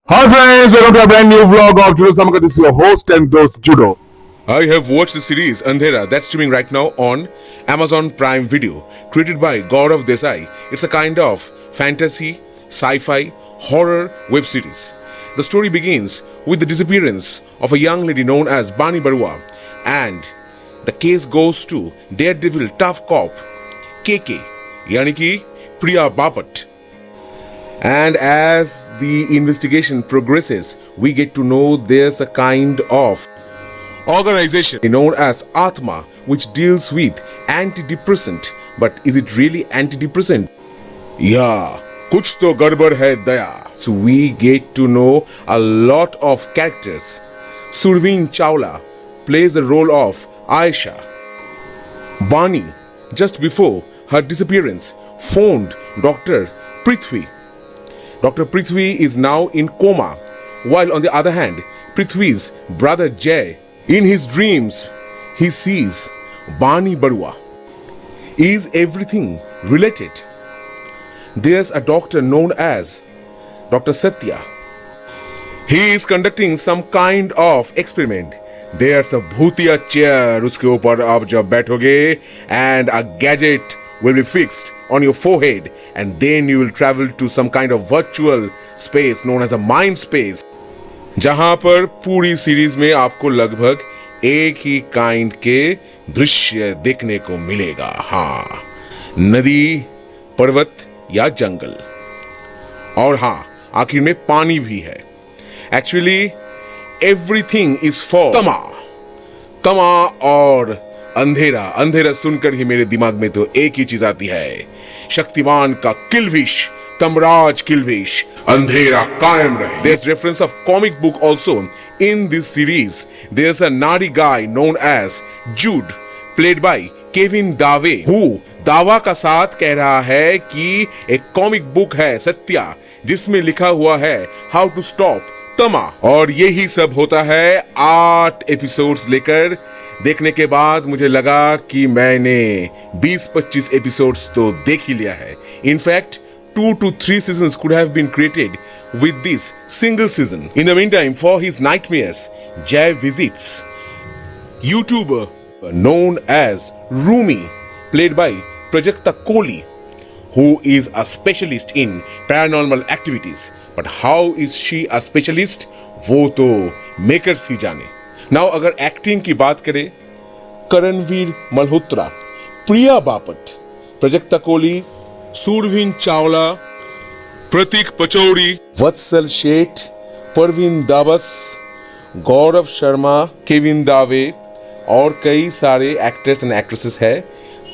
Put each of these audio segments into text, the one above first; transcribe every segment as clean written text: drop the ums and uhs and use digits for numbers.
Hi friends, welcome to a brand new vlog of Judo Samaka. This is your host and host Judo. I have watched the series Andhera that's streaming right now on Amazon Prime Video, created by Gaurav Desai. It's a kind of fantasy, sci-fi, horror web series. The story begins with the disappearance of a young lady known as Bani Barua, and the case goes to daredevil tough cop KK, yani ki Priya Bapat. And as the investigation progresses, we get to know there's a kind of organization known as Atma which deals with antidepressant. But is it really antidepressant? Yeah, kuch to gadbad hai daya. So we get to know a lot of characters. Surveen Chawla plays the role of Aisha. Bani, just before her disappearance, phoned Dr. Prithvi. Dr. Prithvi is now in coma, while on the other hand, Prithvi's brother Jay, in his dreams, he sees Bani Barua. Is everything related? There's a doctor known as Dr. Satya. He is conducting some kind of experiment. There's a bhutiya chair, uske upar aap jab baithoge, and a gadget will be fixed on your forehead, and then you will travel to some kind of virtual space known as a mind space, जहां पर पूरी series में आपको लगभग एक ही kind के दृश्य देखने को मिलेगा. हाँ, नदी, पर्वत या जंगल, और हाँ, आखिर में पानी भी है. एक्चुअली एवरीथिंग इज फॉर तमा. तमा और अंधेरा. अंधेरा सुनकर ही मेरे दिमाग में तो एक ही चीज आती है, शक्तिमान का किल्विश, तमराज किल्विश, अंधेरा कायम रहे. There's reference of comic book also in this series. There's a naughty guy known as Jude, played by Kevin Dave, who दावा का साथ कह रहा है कि एक कॉमिक बुक है सत्या, जिसमें लिखा हुआ है हाउ टू स्टॉप तमा. और यही सब होता है 8 एपिसोड्स लेकर. देखने के बाद मुझे लगा कि मैंने 20-25 एपिसोड्स तो देख ही लिया है. In fact 2 to 3 seasons could have been created with this single season. In the meantime, for his nightmares, Jay visits YouTuber known as Rumi, played by Prajakta Kohli, who is a specialist in paranormal activities. But how is she a specialist? वो तो makers ही जाने. Now अगर acting की बात करें, करणवीर मल्होत्रा, प्रिया बापट, प्रजक्ता कोहली, सुरवीन चावला, प्रतीक पचौड़ी, वत्सल Sheth, Parveen दाबस, Gaurav Sharma, Kevin दावे और कई सारे एक्टर्स एंड एक्ट्रेसेस है.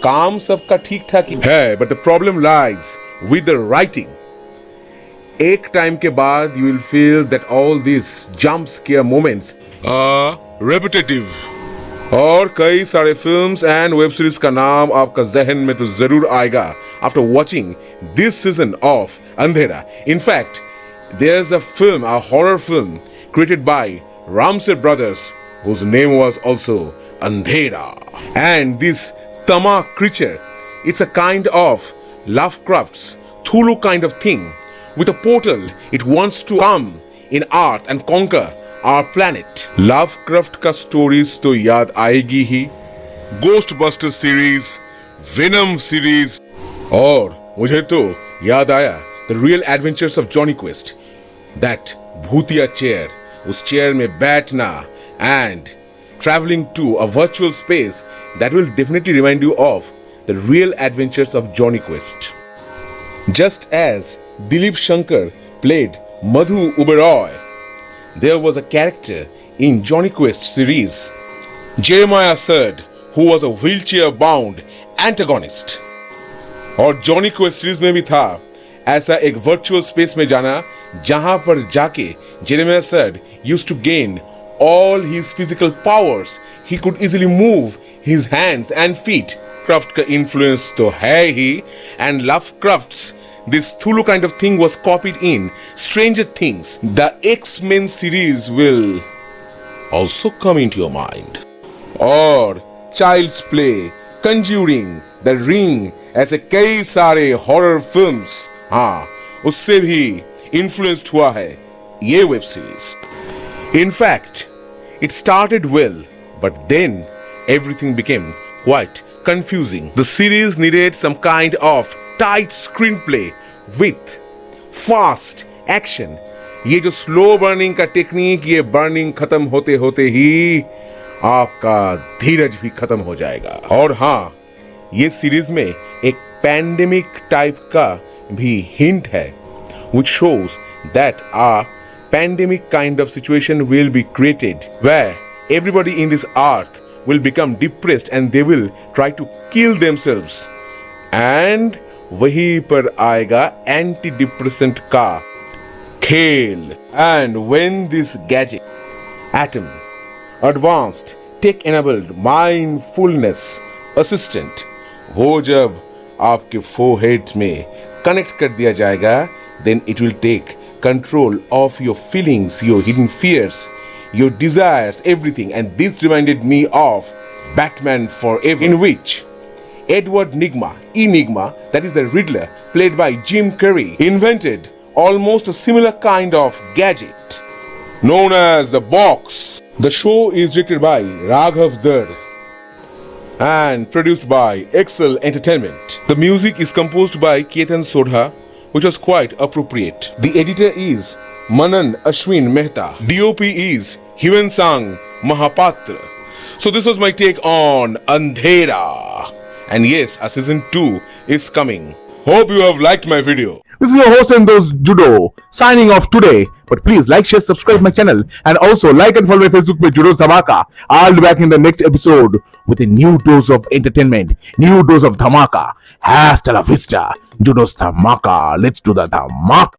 काम सबका ठीक ठाक ही है, but the problem lies with the writing. एक टाइम के बाद you will feel that all this jump scare moments are repetitive. और कई सारे फिल्म्स एंड वेब सीरीज का नाम आपका जहन में तो जरूर आएगा after watching this season of Andhera. In fact there is a film, a horror film created by Ramsey Brothers, whose name was also Andhera. And this Tama creature, it's a kind of Lovecraft's Cthulhu kind of thing. With a portal, it wants to come in Earth and conquer our planet. Lovecraft का stories तो याद आएगी ही. Ghostbusters series, Venom series, और मुझे तो याद आया The Real Adventures of Jonny Quest. That भूतिया chair, उस chair में बैठना and traveling to a virtual space, that will definitely remind you of The Real Adventures of Jonny Quest. Just as Dilip Shankar played Madhu Uberoi, there was a character in Jonny Quest series, Jeremiah Sird, who was a wheelchair-bound antagonist. और Jonny Quest series में भी था ऐसा एक virtual space में जाना, जहां पर जाके Jeremiah Sird used to gain all his physical powers. He could easily move his hands and feet. Lovecraft का influence तो है ही, and Lovecraft's this Cthulhu kind of thing was copied in Stranger Things. The X-Men series will also come into your mind. और Child's Play, Conjuring, The Ring, ऐसे कई सारे horror films, हाँ, उससे भी इन्फ्लुएंस्ड हुआ है ये web series. In fact, it started well, but then everything became quite confusing. The series needed some kind of tight screenplay with fast action. ये जो स्लो बर्निंग का टेक्निक, ये बर्निंग खत्म होते होते ही आपका धीरज भी खत्म हो जाएगा. और हाँ, ये सीरीज में एक पैंडेमिक टाइप का भी हिंट है, which shows that a pandemic kind of situation will be created where everybody in this earth will become depressed and they will try to kill themselves. And वहीं पर आएगा anti depressant का खेल. And when this gadget, Atom, advanced tech enabled mindfulness assistant, वो जब आपके forehead में connect कर दिया जाएगा, then it will take control of your feelings, your hidden fears, your desires, everything. And this reminded me of Batman Forever, in which Edward Enigma, that is the Riddler, played by Jim Carrey, invented almost a similar kind of gadget known as the box. The show is directed by Raghav Dar and produced by Excel Entertainment. The music is composed by Ketan Sodha, which was quite appropriate. The editor is Manan Ashwin Mehta. DOP is Himansang Mahapatra. So this was my take on Andhera. And yes, a season 2 is coming. Hope you have liked my video. This is your host and those Judo signing off today. But please like, share, subscribe my channel and also like and follow my Facebook page Judo Dhamaka. I'll be back in the next episode with a new dose of entertainment, new dose of Dhamaka. Hasta la vista, Judo Dhamaka. Let's do the Dhamaka.